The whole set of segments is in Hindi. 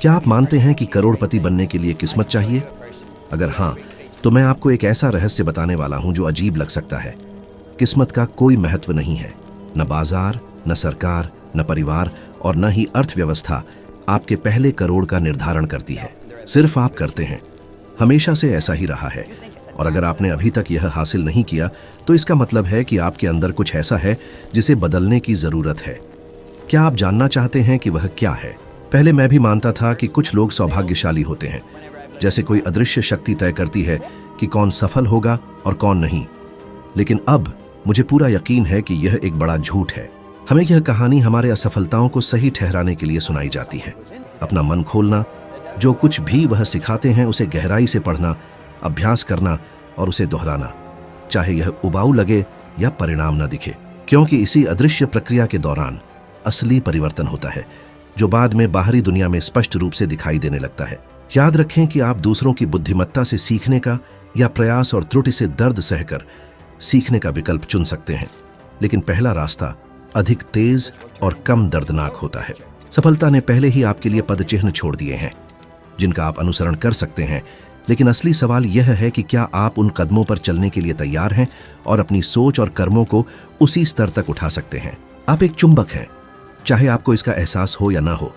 क्या आप मानते हैं कि करोड़पति बनने के लिए किस्मत चाहिए? अगर हाँ, तो मैं आपको एक ऐसा रहस्य बताने वाला हूं जो अजीब लग सकता है। किस्मत का कोई महत्व नहीं है। न बाजार, न सरकार, न परिवार और न ही अर्थव्यवस्था आपके पहले करोड़ का निर्धारण करती है। सिर्फ आप करते हैं। हमेशा से ऐसा ही रहा है। और अगर आपने अभी तक यह हासिल नहीं किया, तो इसका मतलब है कि आपके अंदर कुछ ऐसा है जिसे बदलने की जरूरत है। क्या आप जानना चाहते हैं कि वह क्या है? पहले मैं भी मानता था कि कुछ लोग सौभाग्यशाली होते हैं, जैसे कोई अदृश्य शक्ति तय करती है कि कौन सफल होगा और कौन नहीं। लेकिन अब मुझे पूरा यकीन है कि यह एक बड़ा झूठ है। हमें यह कहानी हमारे असफलताओं को सही ठहराने के लिए सुनाई जाती है। अपना मन खोलना, जो कुछ भी वह सिखाते हैं उसे गहराई से पढ़ना, अभ्यास करना और उसे दोहराना, चाहे यह उबाऊ लगे या परिणाम न दिखे, क्योंकि इसी अदृश्य प्रक्रिया के दौरान असली परिवर्तन होता है, जो बाद में बाहरी दुनिया में स्पष्ट रूप से दिखाई देने लगता है। याद रखें कि आप दूसरों की बुद्धिमत्ता से सीखने का या प्रयास और त्रुटि से दर्द सहकर सीखने का विकल्प चुन सकते हैं, लेकिन पहला रास्ता अधिक तेज और कम दर्दनाक होता है। सफलता ने पहले ही आपके लिए पदचिह्न छोड़ दिए हैं जिनका आप अनुसरण कर सकते हैं, लेकिन असली सवाल यह है कि क्या आप उन कदमों पर चलने के लिए तैयार हैं और अपनी सोच और कर्मों को उसी स्तर तक उठा सकते हैं। आप एक चुंबक हैं, चाहे आपको इसका एहसास हो या ना हो।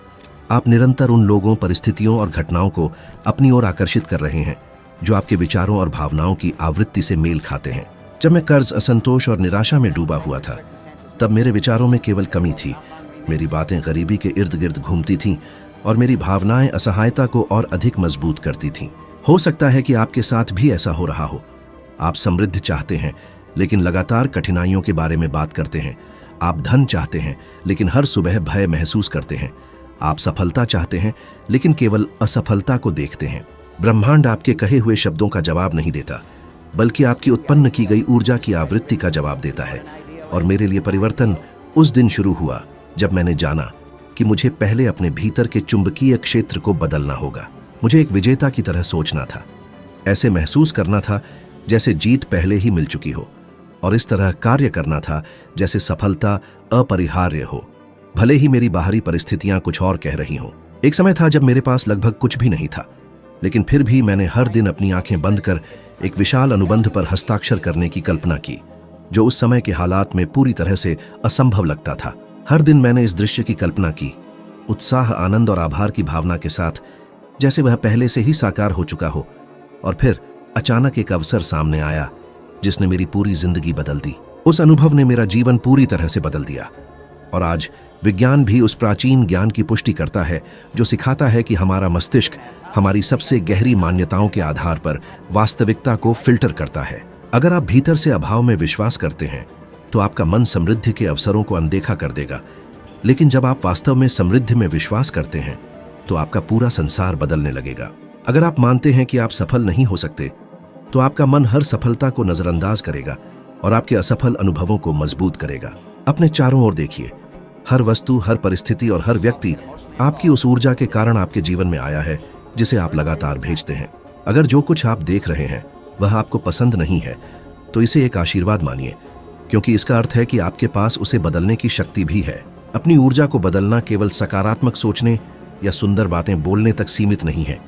आप निरंतर उन लोगों, परिस्थितियों और घटनाओं को अपनी ओर आकर्षित कर रहे हैं जो आपके विचारों और भावनाओं की आवृत्ति से मेल खाते हैं। जब मैं कर्ज, असंतोष और निराशा में डूबा हुआ था, तब मेरे विचारों में केवल कमी थी। मेरी बातें गरीबी के इर्द गिर्द घूमती थीं और मेरी भावनाएं असहायता को और अधिक मजबूत करती थीं। हो सकता है कि आपके साथ भी ऐसा हो रहा हो। आप समृद्धि चाहते हैं, लेकिन लगातार कठिनाइयों के बारे में बात करते हैं। आप धन चाहते हैं, लेकिन हर सुबह भय महसूस करते हैं। आप सफलता चाहते हैं, लेकिन केवल असफलता को देखते हैं। ब्रह्मांड आपके कहे हुए शब्दों का जवाब नहीं देता, बल्कि आपकी उत्पन्न की गई ऊर्जा की आवृत्ति का जवाब देता है। और मेरे लिए परिवर्तन उस दिन शुरू हुआ जब मैंने जाना कि मुझे पहले अपने भीतर के चुंबकीय क्षेत्र को बदलना होगा। मुझे एक विजेता की तरह सोचना था, ऐसे महसूस करना था जैसे जीत पहले ही मिल चुकी हो, और इस तरह कार्य करना था जैसे सफलता अपरिहार्य हो, भले ही मेरी बाहरी परिस्थितियां कुछ और कह रही हों। एक समय था जब मेरे पास लगभग कुछ भी नहीं था, लेकिन फिर भी मैंने हर दिन अपनी आंखें बंद कर एक विशाल अनुबंध पर हस्ताक्षर करने की कल्पना की, जो उस समय के हालात में पूरी तरह से असंभव लगता था। हर दिन मैंने इस दृश्य की कल्पना की, उत्साह, आनंद और आभार की भावना के साथ, जैसे वह पहले से ही साकार हो चुका हो। और फिर अचानक एक अवसर सामने आया जिसने मेरी पूरी जिंदगी बदल दी। उस अनुभव ने मेरा जीवन पूरी तरह से बदल दिया। और आज विज्ञान भी उस प्राचीन ज्ञान की पुष्टि करता है जो सिखाता है कि हमारा मस्तिष्क हमारी सबसे गहरी मान्यताओं के आधार पर वास्तविकता को फिल्टर करता है। अगर आप भीतर से अभाव में विश्वास करते हैं, तो आपका मन समृद्धि के अवसरों को अनदेखा कर देगा। लेकिन जब आप वास्तव में समृद्धि में विश्वास करते हैं, तो आपका पूरा संसार बदलने लगेगा। अगर आप मानते हैं कि आप सफल नहीं हो सकते, तो आपका मन हर सफलता को नजरअंदाज करेगा और आपके असफल अनुभवों को मजबूत करेगा। अपने चारों ओर देखिए, हर वस्तु, हर परिस्थिति और हर व्यक्ति आपकी उस ऊर्जा के कारण आपके जीवन में आया है जिसे आप लगातार भेजते हैं। अगर जो कुछ आप देख रहे हैं वह आपको पसंद नहीं है, तो इसे एक आशीर्वाद मानिए, क्योंकि इसका अर्थ है कि आपके पास उसे बदलने की शक्ति भी है। अपनी ऊर्जा को बदलना केवल सकारात्मक सोचने या सुंदर बातें बोलने तक सीमित नहीं है,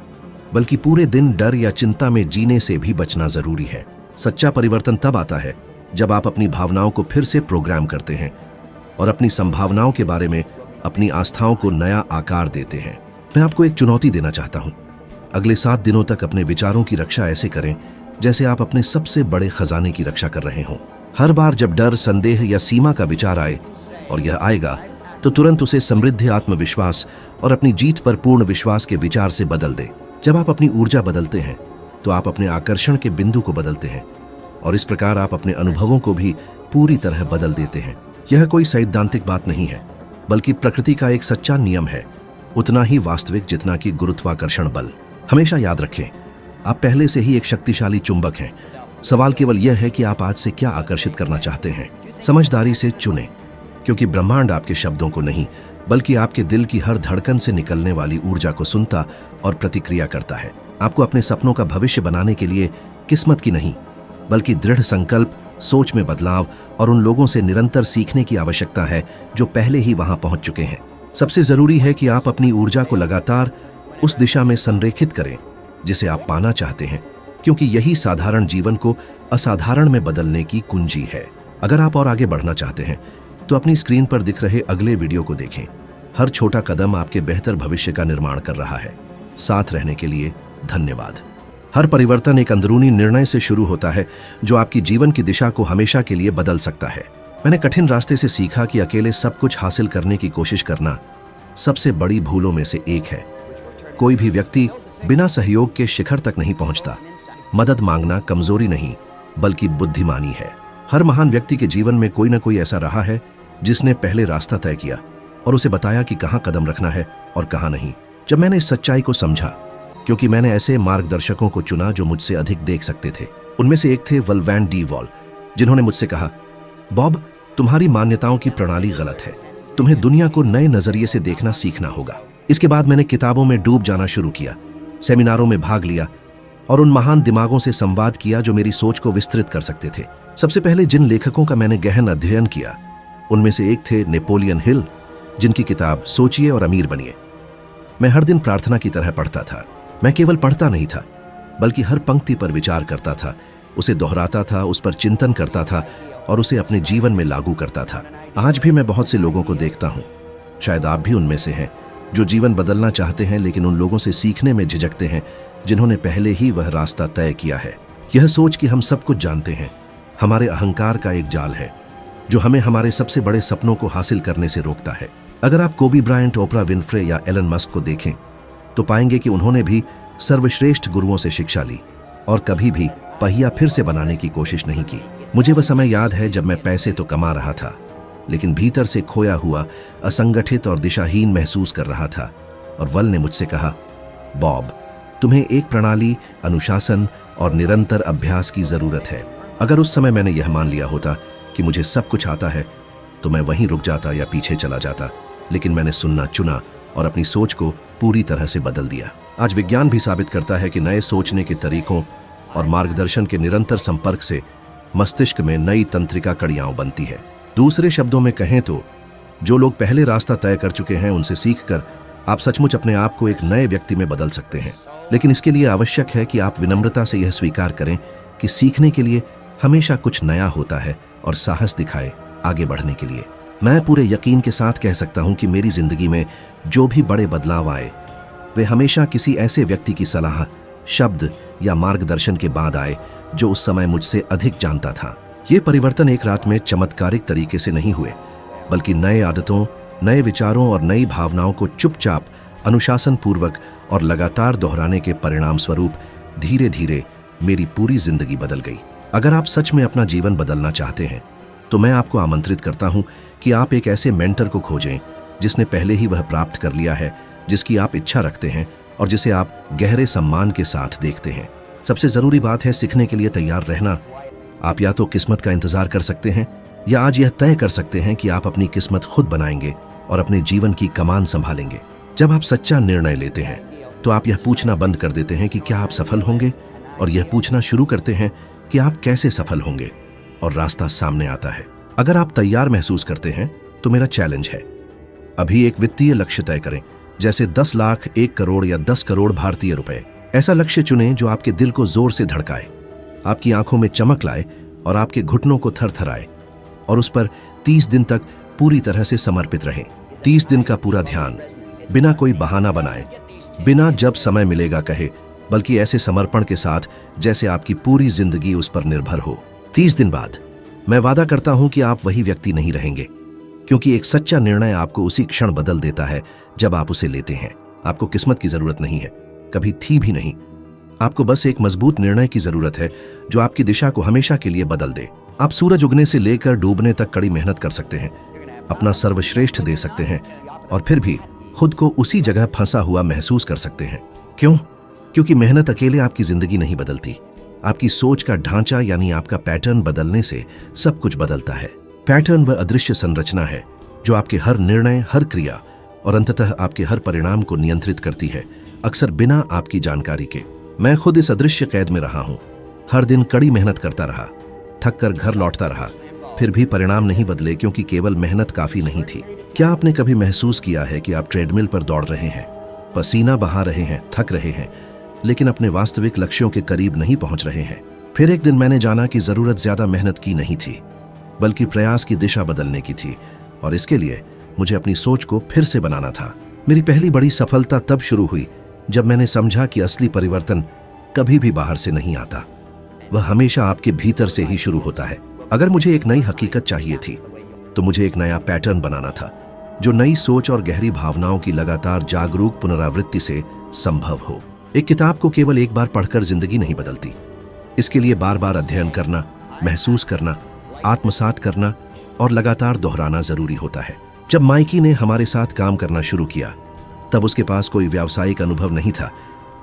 बल्कि पूरे दिन डर या चिंता में जीने से भी बचना जरूरी है। सच्चा परिवर्तन तब आता है जब आप अपनी भावनाओं को फिर से प्रोग्राम करते हैं और अपनी संभावनाओं के बारे में अपनी आस्थाओं को नया आकार देते हैं। मैं आपको एक चुनौती देना चाहता हूं। अगले 7 दिनों तक अपने विचारों की रक्षा ऐसे करें जैसे आप अपने सबसे बड़े खजाने की रक्षा कर रहे हों। हर बार जब डर, संदेह या सीमा का विचार आए, और यह आएगा, तो तुरंत उसे समृद्धि, आत्मविश्वास और अपनी जीत पर पूर्ण विश्वास के विचार से बदल दें। जब आप अपनी ऊर्जा बदलते हैं, तो आप अपने आकर्षण के बिंदु को बदलते हैं, और इस प्रकार आप अपने अनुभवों को भी पूरी तरह बदल देते हैं। यह कोई सैद्धांतिक बात नहीं है, बल्कि प्रकृति का एक सच्चा नियम है, उतना ही वास्तविक जितना कि गुरुत्वाकर्षण बल। हमेशा याद रखें, आप पहले से ही एक शक्तिशाली चुंबक हैं। सवाल केवल यह है कि आप आज से क्या आकर्षित करना चाहते हैं। समझदारी से चुनें, क्योंकि ब्रह्मांड आपके शब्दों को नहीं, बल्कि आपके दिल की हर धड़कन से निकलने वाली ऊर्जा को सुनता और प्रतिक्रिया करता है। आपको अपने सपनों का भविष्य बनाने के लिए किस्मत की नहीं, बल्कि दृढ़ संकल्प, सोच में बदलाव और उन लोगों से निरंतर सीखने की आवश्यकता है जो पहले ही वहां पहुंच चुके हैं। सबसे जरूरी है कि आप अपनी ऊर्जा को लगातार उस दिशा में संरेखित करें जिसे आप पाना चाहते हैं, क्योंकि यही साधारण जीवन को असाधारण में बदलने की कुंजी है। अगर आप और आगे बढ़ना चाहते हैं तो अपनी स्क्रीन पर दिख रहे अगले वीडियो को देखें। हर छोटा कदम आपके बेहतर भविष्य का निर्माण कर रहा है। साथ रहने के लिए धन्यवाद। हर परिवर्तन एक अंदरूनी निर्णय से शुरू होता है जो आपकी जीवन की दिशा को हमेशा के लिए बदल सकता है। मैंने कठिन रास्ते से सीखा कि अकेले सब कुछ हासिल करने की कोशिश करना सबसे बड़ी भूलों में से एक है। कोई भी व्यक्ति बिना सहयोग के शिखर तक नहीं पहुंचता। मदद मांगना कमजोरी नहीं, बल्कि बुद्धिमानी है। हर महान व्यक्ति के जीवन में कोई ना कोई ऐसा रहा है जिसने पहले रास्ता तय किया और उसे बताया कि कहां कदम रखना है और कहां नहीं। जब मैंने इस सच्चाई को समझा, क्योंकि मैंने ऐसे मार्गदर्शकों को चुना जो मुझसे अधिक देख सकते थे। उनमें से एक थे वल्वैन डी वॉल, जिन्होंने मुझसे कहा, बॉब, तुम्हारी मान्यताओं की प्रणाली गलत है। तुम्हें दुनिया को नए नजरिए से देखना सीखना होगा। इसके बाद मैंने किताबों में डूब जाना शुरू किया, सेमिनारों में भाग लिया और उन महान दिमागों से संवाद किया जो मेरी सोच को विस्तृत कर सकते थे। सबसे पहले जिन लेखकों का मैंने गहन अध्ययन किया, उनमें से एक थे नेपोलियन हिल, जिनकी किताब सोचिए और अमीर बनिए मैं हर दिन प्रार्थना की तरह पढ़ता था। मैं केवल पढ़ता नहीं था, बल्कि हर पंक्ति पर विचार करता था, उसे दोहराता था, उस पर चिंतन करता था और उसे अपने जीवन में लागू करता था। आज भी मैं बहुत से लोगों को देखता हूँ, शायद आप भी उनमें से हैं, जो जीवन बदलना चाहते हैं लेकिन उन लोगों से सीखने में झिझकते हैं जिन्होंने पहले ही वह रास्ता तय किया है। यह सोच कि हम सब कुछ जानते हैं हमारे अहंकार का एक जाल है जो हमें हमारे सबसे बड़े सपनों को हासिल करने से रोकता है। अगर आप कोबी ब्रायंट, ओपरा विनफ्रे या एलन मस्क को देखें तो पाएंगे कि उन्होंने भी सर्वश्रेष्ठ गुरुओं से शिक्षा ली और कभी भी पहिया फिर से बनाने की कोशिश नहीं की। मुझे वह समय याद है जब मैं पैसे तो कमा रहा था, लेकिन भीतर से खोया हुआ, असंगठित और दिशाहीन महसूस कर रहा था। और वल ने मुझसे कहा, बॉब, तुम्हें एक प्रणाली, अनुशासन और निरंतर अभ्यास की जरूरत है। अगर उस समय मैंने यह मान लिया होता कि मुझे सब कुछ आता है तो मैं वहीं रुक जाता या पीछे चला जाता, लेकिन मैंने सुनना चुना और अपनी सोच को पूरी तरह से बदल दिया। आज विज्ञान भी साबित करता है कि नए सोचने के तरीकों और मार्गदर्शन के निरंतर संपर्क से मस्तिष्क में नई तंत्रिका कड़ियां बनती है। दूसरे शब्दों में कहें तो जो लोग पहले रास्ता तय कर चुके हैं उनसे सीखकर आप सचमुच अपने आप को एक नए व्यक्ति में बदल सकते हैं। लेकिन इसके लिए आवश्यक है कि आप विनम्रता से यह स्वीकार करें कि सीखने के लिए हमेशा कुछ नया होता है और साहस दिखाए आगे बढ़ने के लिए। मैं पूरे यकीन के साथ कह सकता हूं कि मेरी जिंदगी में जो भी बड़े बदलाव आए वे हमेशा किसी ऐसे व्यक्ति की सलाह, शब्द या मार्गदर्शन के बाद आए जो उस समय मुझसे अधिक जानता था। ये परिवर्तन एक रात में चमत्कारिक तरीके से नहीं हुए, बल्कि नए आदतों, नए विचारों और नई भावनाओं को चुपचाप, अनुशासन पूर्वक और लगातार दोहराने के परिणाम स्वरूप धीरे धीरे मेरी पूरी जिंदगी बदल गई। अगर आप सच में अपना जीवन बदलना चाहते हैं तो मैं आपको आमंत्रित करता हूं कि आप एक ऐसे मेंटर को खोजें जिसने पहले ही वह प्राप्त कर लिया है जिसकी आप इच्छा रखते हैं और जिसे आप गहरे सम्मान के साथ देखते हैं। सबसे जरूरी बात है सीखने के लिए तैयार रहना। आप या तो किस्मत का इंतजार कर सकते हैं या आज यह तय कर सकते हैं कि आप अपनी किस्मत खुद बनाएंगे और अपने जीवन की कमान संभालेंगे। जब आप सच्चा निर्णय लेते हैं तो आप यह पूछना बंद कर देते हैं कि क्या आप सफल होंगे और यह पूछना शुरू करते हैं कि आप कैसे सफल होंगे, और रास्ता सामने आता है। अगर आप तैयार महसूस करते हैं तो मेरा चैलेंज है, अभी एक वित्तीय लक्ष्य तय करें, जैसे 10 लाख, 1 करोड़ या 10 करोड़ भारतीय रुपए। ऐसा लक्ष्य चुनें जो आपके दिल को जोर से धड़काए, आपकी आंखों में चमक लाए और आपके घुटनों को थरथराए, और उस पर 30 दिन तक पूरी तरह से समर्पित रहें। 30 दिन का पूरा ध्यान, बिना कोई बहाना बनाए, बिना जब समय मिलेगा कहे, बल्कि ऐसे समर्पण के साथ जैसे आपकी पूरी जिंदगी उस पर निर्भर हो। 30 दिन बाद मैं वादा करता हूं कि आप वही व्यक्ति नहीं रहेंगे, क्योंकि एक सच्चा निर्णय आपको उसी क्षण बदल देता है जब आप उसे लेते हैं। आपको किस्मत की जरूरत नहीं है, कभी थी भी नहीं। आपको बस एक मजबूत निर्णय की जरूरत है जो आपकी दिशा को हमेशा के लिए बदल दे। आप सूरज उगने से लेकर डूबने तक कड़ी मेहनत कर सकते हैं, अपना सर्वश्रेष्ठ दे सकते हैं और फिर भी खुद को उसी जगह फंसा हुआ महसूस कर सकते हैं। क्यों? क्योंकि मेहनत अकेले आपकी जिंदगी नहीं बदलती। आपकी सोच का ढांचा यानी आपका पैटर्न बदलने से सब कुछ बदलता है। पैटर्न वह अदृश्य संरचना है जो आपके हर निर्णय, हर क्रिया और अंततः आपके हर परिणाम को नियंत्रित करती है, अक्सर बिना आपकी जानकारी के। मैं खुद इस अदृश्य कैद में रहा हूं। हर दिन कड़ी मेहनत करता रहा, थक कर घर लौटता रहा, फिर भी परिणाम नहीं बदले क्योंकि केवल मेहनत काफी नहीं थी। क्या आपने कभी महसूस किया है कि आप ट्रेडमिल पर दौड़ रहे हैं पसीना बहा रहे हैं, थक रहे हैं, लेकिन अपने वास्तविक लक्ष्यों के करीब नहीं पहुंच रहे हैं। फिर एक दिन मैंने जाना कि जरूरत ज्यादा मेहनत की नहीं थी, बल्कि प्रयास की दिशा बदलने की थी, और इसके लिए मुझे अपनी सोच को फिर से बनाना था। मेरी पहली बड़ी सफलता तब शुरू हुई जब मैंने समझा कि असली परिवर्तन कभी भी बाहर से नहीं आता, वह हमेशा आपके भीतर से ही शुरू होता है। अगर मुझे एक नई हकीकत चाहिए थी तो मुझे एक नया पैटर्न बनाना था, जो नई सोच और गहरी भावनाओं की लगातार जागरूक पुनरावृत्ति से संभव हो। एक किताब को केवल एक बार पढ़कर जिंदगी नहीं बदलती, इसके लिए बार बार अध्ययन करना, महसूस करना, आत्मसात करना और लगातार दोहराना जरूरी होता है। जब माइकी ने हमारे साथ काम करना शुरू किया, तब उसके पास कोई व्यावसायिक अनुभव नहीं था,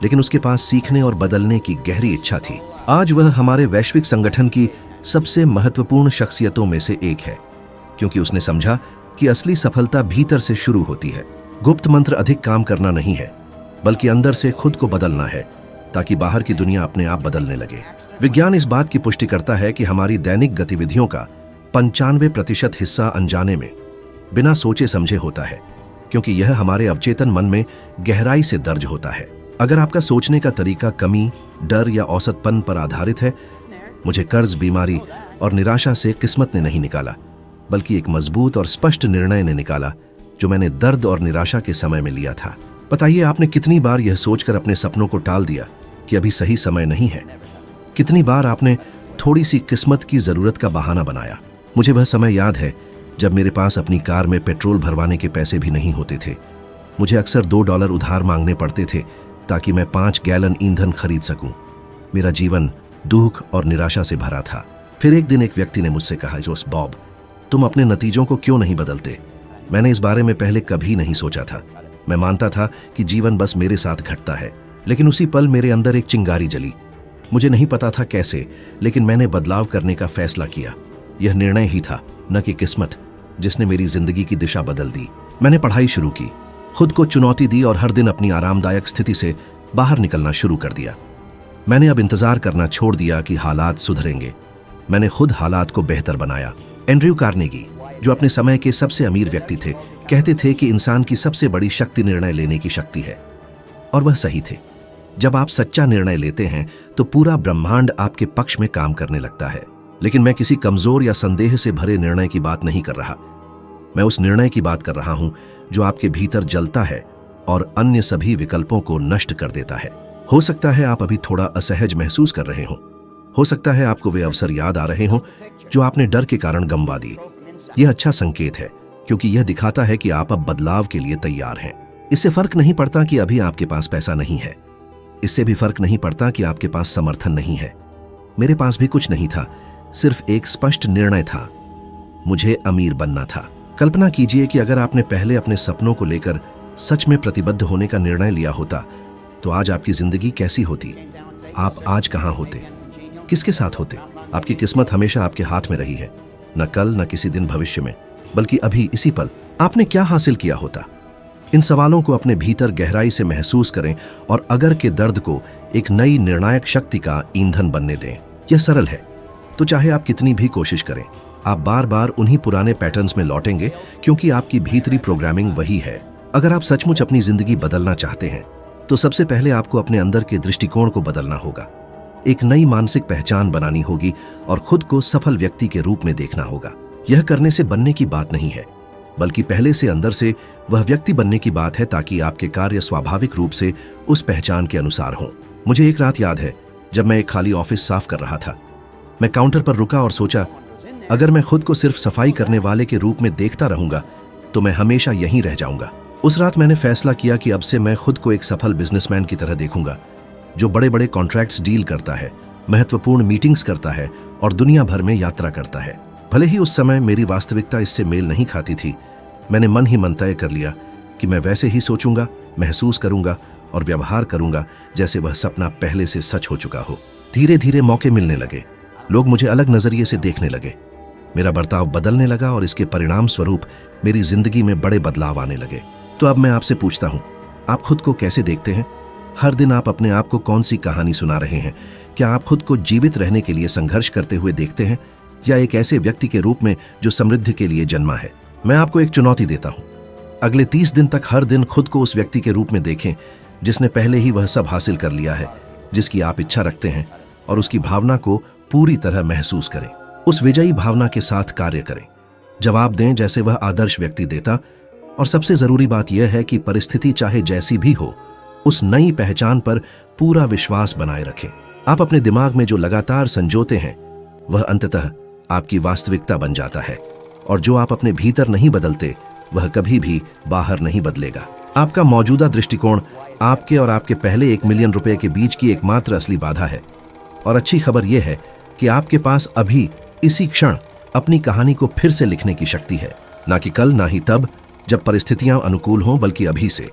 लेकिन उसके पास सीखने और बदलने की गहरी इच्छा थी। आज वह हमारे वैश्विक संगठन की सबसे महत्वपूर्ण शख्सियतों में से एक है, क्योंकि उसने समझा कि असली सफलता भीतर से शुरू होती है। गुप्त मंत्र अधिक काम करना नहीं है, बल्कि अंदर से खुद को बदलना है, ताकि बाहर की दुनिया अपने आप बदलने लगे। विज्ञान इस बात की पुष्टि करता है कि हमारी दैनिक गतिविधियों का 95% हिस्सा अनजाने में, बिना सोचे समझे होता है, क्योंकि यह हमारे अवचेतन मन में गहराई से दर्ज होता है। अगर आपका सोचने का तरीका कमी, डर या औसतपन पर आधारित है, मुझे कर्ज, बीमारी और निराशा से किस्मत ने नहीं निकाला, बल्कि एक मजबूत और स्पष्ट निर्णय ने निकाला, जो मैंने दर्द और निराशा के समय में लिया था। बताइए, आपने कितनी बार यह सोचकर अपने सपनों को टाल दिया कि अभी सही समय नहीं है? कितनी बार आपने थोड़ी सी किस्मत की जरूरत का बहाना बनाया? मुझे वह समय याद है जब मेरे पास अपनी कार में पेट्रोल भरवाने के पैसे भी नहीं होते थे। मुझे अक्सर $2 उधार मांगने पड़ते थे ताकि मैं 5 गैलन ईंधन खरीद सकूं। मेरा जीवन दुख और निराशा से भरा था। फिर एक दिन एक व्यक्ति ने मुझसे कहा, जोस बॉब, तुम अपने नतीजों को क्यों नहीं बदलते? मैंने इस बारे में पहले कभी नहीं सोचा था। मैं मानता था कि जीवन बस मेरे साथ घटता है, लेकिन उसी पल मेरे अंदर एक चिंगारी जली। मुझे नहीं पता था कैसे, लेकिन मैंने बदलाव करने का फैसला किया। यह निर्णय ही था, न कि किस्मत, जिसने मेरी जिंदगी की दिशा बदल दी। मैंने पढ़ाई शुरू की, खुद को चुनौती दी और हर दिन अपनी आरामदायक स्थिति से बाहर निकलना शुरू कर दिया। मैंने अब इंतजार करना छोड़ दिया कि हालात सुधरेंगे। मैंने खुद हालात को बेहतर बनाया। एंड्रयू कार्नेगी, जो अपने समय के सबसे अमीर व्यक्ति थे, कहते थे कि इंसान की सबसे बड़ी शक्ति निर्णय लेने की शक्ति है, और वह सही थे। जब आप सच्चा निर्णय लेते हैं तो पूरा ब्रह्मांड आपके पक्ष में काम करने लगता है। लेकिन मैं किसी कमजोर या संदेह से भरे निर्णय की बात नहीं कर रहा। मैं उस निर्णय की बात कर रहा हूं जो आपके भीतर जलता है और अन्य सभी विकल्पों को नष्ट कर देता है। हो सकता है आप अभी थोड़ा असहज महसूस कर रहे हो सकता है आपको वे अवसर याद आ रहे हों जो आपने डर के कारण गंवा दी। यह अच्छा संकेत है, क्योंकि यह दिखाता है कि आप अब बदलाव के लिए तैयार हैं। इससे फर्क नहीं पड़ता कि अभी आपके पास पैसा नहीं है। इससे भी फर्क नहीं पड़ता कि आपके पास समर्थन नहीं है। मेरे पास भी कुछ नहीं था, सिर्फ एक स्पष्ट निर्णय था। मुझे अमीर बनना था। कल्पना कीजिए कि अगर आपने पहले अपने सपनों को लेकर सच में प्रतिबद्ध होने का निर्णय लिया होता, तो आज आपकी जिंदगी कैसी होती? आप आज कहां होते? किसके साथ होते? आपकी किस्मत हमेशा आपके हाथ में रही है, न कल, न किसी दिन भविष्य में, बल्कि अभी इसी पल। आपने क्या हासिल किया होता? इन सवालों को अपने भीतर गहराई से महसूस करें और अगर के दर्द को एक नई निर्णायक शक्ति का ईंधन बनने दें। यह सरल है, तो चाहे आप कितनी भी कोशिश करें, आप बार बार उन्हीं पुराने पैटर्न्स में लौटेंगे, क्योंकि आपकी भीतरी प्रोग्रामिंग वही है। अगर आप सचमुच अपनी जिंदगी बदलना चाहते हैं, तो सबसे पहले आपको अपने अंदर के दृष्टिकोण को बदलना होगा। एक नई मानसिक पहचान बनानी होगी और खुद को सफल व्यक्ति के रूप में देखना होगा। यह करने से बनने की बात नहीं है, बल्कि पहले से अंदर से वह व्यक्ति बनने की बात है, ताकि आपके कार्य स्वाभाविक रूप से उस पहचान के अनुसार हों। मुझे एक रात याद है जब मैं एक खाली ऑफिस साफ कर रहा था। मैं काउंटर पर रुका और सोचा, अगर मैं खुद को सिर्फ सफाई करने वाले के रूप में देखता रहूंगा तो मैं हमेशा यहीं रह जाऊंगा। उस रात मैंने फैसला किया कि अब से मैं खुद को एक सफल बिजनेसमैन की तरह देखूंगा, जो बड़े बड़े कॉन्ट्रैक्ट्स डील करता है, महत्वपूर्ण मीटिंग्स करता है और दुनिया भर में यात्रा करता है। भले ही उस समय मेरी वास्तविकता इससे मेल नहीं खाती थी, मैंने मन ही मन तय कर लिया कि मैं वैसे ही सोचूंगा, महसूस करूंगा और व्यवहार करूंगा जैसे वह सपना पहले से सच हो चुका हो। धीरे धीरे मौके मिलने लगे, लोग मुझे अलग नजरिए से देखने लगे, मेरा बर्ताव बदलने लगा और इसके परिणाम स्वरूप मेरी जिंदगी में बड़े बदलाव आने लगे। तो अब मैं आपसे पूछता हूं, आप खुद को कैसे देखते हैं? हर दिन आप अपने आप को कौन सी कहानी सुना रहे हैं? क्या आप खुद को जीवित रहने के लिए संघर्ष करते हुए देखते हैं, या एक ऐसे व्यक्ति के रूप में जो समृद्धि के लिए जन्मा है? मैं आपको एक चुनौती देता हूं। अगले 30 दिन तक हर दिन खुद को उस व्यक्ति के रूप में देखें जिसने पहले ही वह सब हासिल कर लिया है जिसकी आप इच्छा रखते हैं, और उसकी भावना को पूरी तरह महसूस करें। उस विजयी भावना के साथ कार्य करें, जवाब दें जैसे वह आदर्श व्यक्ति देता। और सबसे जरूरी बात यह है कि परिस्थिति चाहे जैसी भी हो, उस नई पहचान पर पूरा विश्वास बनाए रखें। आप अपने दिमाग में जो लगातार संजोते हैं वह अंततः आपकी वास्तविकता बन जाता है, और जो आप अपने भीतर नहीं बदलते वह कभी भी बाहर नहीं बदलेगा। आपका मौजूदा दृष्टिकोण आपके और आपके पहले 1 मिलियन रुपए के बीच की एकमात्र असली बाधा है। और अच्छी खबर यह है कि आपके पास अभी इसी क्षण अपनी कहानी को फिर से लिखने की शक्ति है, ना कि कल, ना ही तब जब परिस्थितियां अनुकूल हों, बल्कि अभी से।